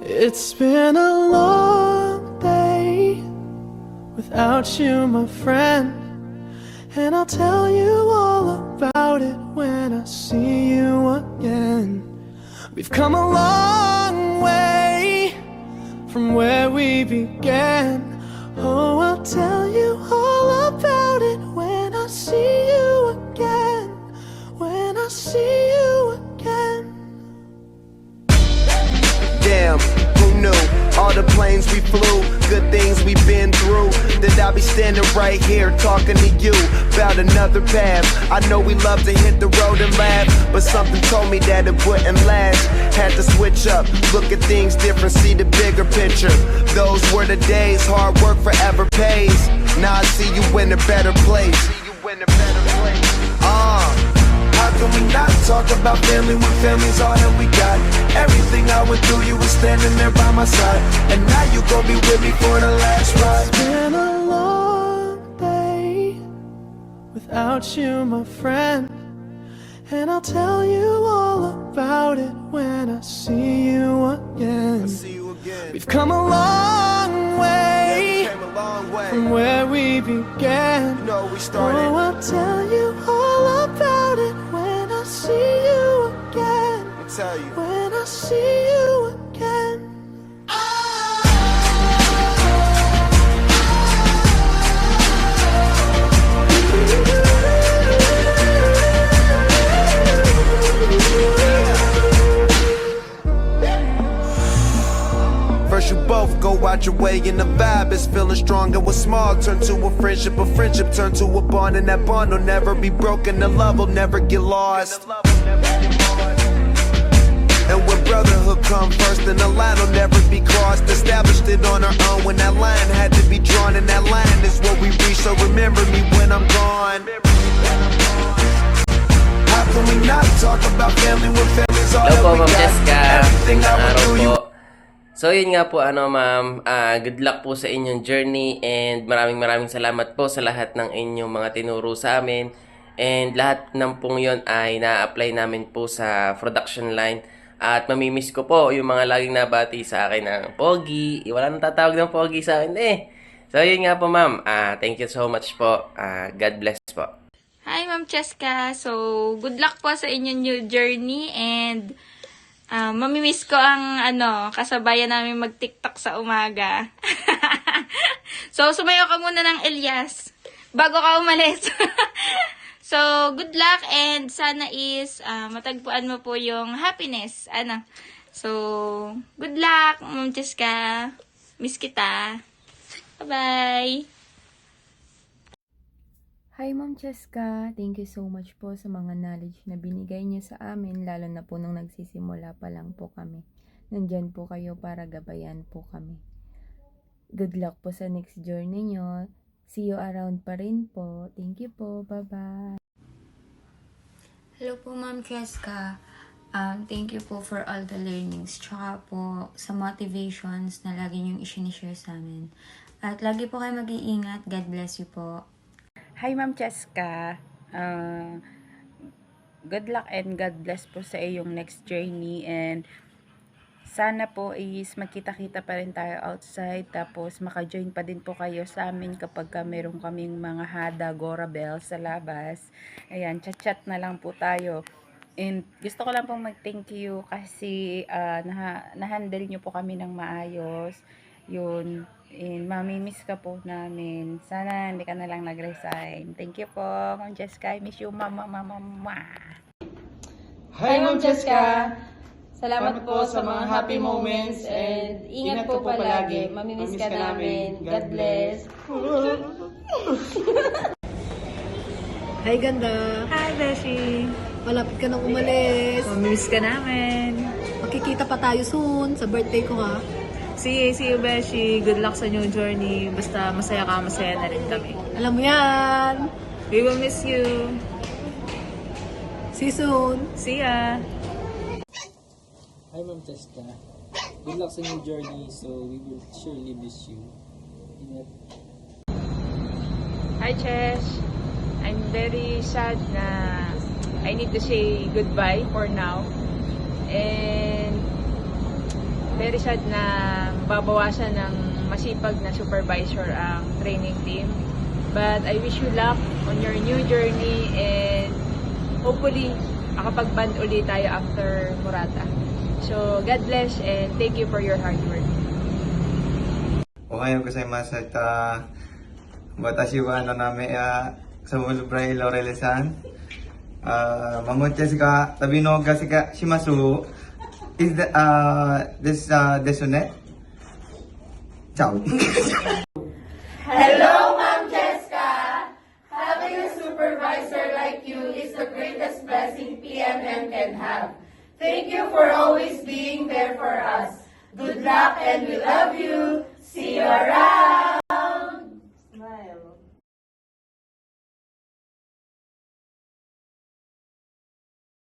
It's been a long day without you, my friend, and I'll tell you all about it when I see you again. We've come a long way from where we began. Oh, I'll tell you all about it when I see you again. When I see you again. Damn, who knew? All the planes we flew, good things we've been through. That I'll be standing right here talking to you about another path. I know we love to hit the road and laugh, but something told me that it wouldn't last. Had to switch up, look at things different, see the bigger picture. Those were the days, hard work forever pays. Now I see you in a better place. How can we not talk about family when family's all that we got? Everything I went through, you were standing there by my side, and now you gon' be with me for the last ride. It's been a long day without you, my friend, and I'll tell you all about it when I see you again. We've come a long way, from where we began. No, we started. Oh, I'll tell you all about it when I see you again. Tell you. When I see you again. First you both go out your way and the vibe is feeling strong. And what's small turn to a friendship turn to a bond, and that bond will never be broken. The love will never get lost. And when brotherhood come first, then the line will never be crossed. Established it on our own when that line had to be drawn, and that line is what we reach. So remember me when I'm gone. How can we not talk about family when family's all that we got? Everything I went through you. So yun nga po ma'am, good luck po sa inyong journey, and maraming salamat po sa lahat ng inyong mga tinuro sa amin, and lahat ng pong yun ay na-apply namin po sa production line, at mamimiss ko po yung mga laging nabati sa akin ng Pogi. Wala nang tatawag ng Pogi sa akin So yun nga po ma'am, thank you so much po, God bless po. Hi Ma'am Cheska, so good luck po sa inyong new journey, and mamimiss ko ang kasabayan namin mag-TikTok sa umaga. So, sumayo ka muna ng Elias bago ka umalis. So, good luck, and sana is matagpuan mo po yung happiness. So, good luck, Ma'am Cheska. Miss kita. Bye-bye. Hi Ma'am Cheska, thank you so much po sa mga knowledge na binigay niyo sa amin, lalo na po nung nagsisimula pa lang po kami. Nandyan po kayo para gabayan po kami. Good luck po sa next journey niyo. See you around pa rin po. Thank you po. Bye-bye. Hello po Ma'am Cheska. Thank you po for all the learnings. Tsaka po sa motivations na lagi niyong isinishare sa amin. At lagi po kayo mag-iingat. God bless you po. Hi Ma'am Cheska, good luck and God bless po sa iyong next journey, and sana po is magkita-kita pa rin tayo outside, tapos maka-join pa din po kayo sa amin kapag meron kaming mga hada, Gora Bell sa labas. Ayan, chat-chat na lang po tayo. And gusto ko lang pong mag-thank you kasi na-handle nyo po kami ng maayos. Yun. And mamimiss ka po namin. Sana hindi ka na lang nag-resign. Thank you po, Ma'am Cheska. I miss you, mama. Hi, Ma'am Cheska. Salamat po sa mga happy moments, and ingat po palagi. Mamimiss ka namin. God bless. Hi, ganda. Hi, Beshi. Malapit ka nang umalis. Mamimiss ka namin. Magkikita pa tayo soon sa birthday ko, ha? See you, Beshi. Good luck sa new journey. Basta masaya ka, masaya na rin kami. Alam mo yan. We will miss you. See you soon. See ya. Hi, Ma'am Cheska. Good luck sa new journey, so we will surely miss you. Ingat. Hi, Chesh. I'm very sad na I need to say goodbye for now. And very sad na babawasan ng masipag na supervisor ang training team. But I wish you luck on your new journey and hopefully makapag-band ulit tayo after Murata. So, God bless and thank you for your hard work. おはようございます。私はsa Mulubray Laurel-san. Mamuches ka tabi no kasi ka shimasu. Is this desunet? Ciao. Hello, Ma'am Jessica! Having a supervisor like you is the greatest blessing PMM can have. Thank you for always being there for us. Good luck and we love you.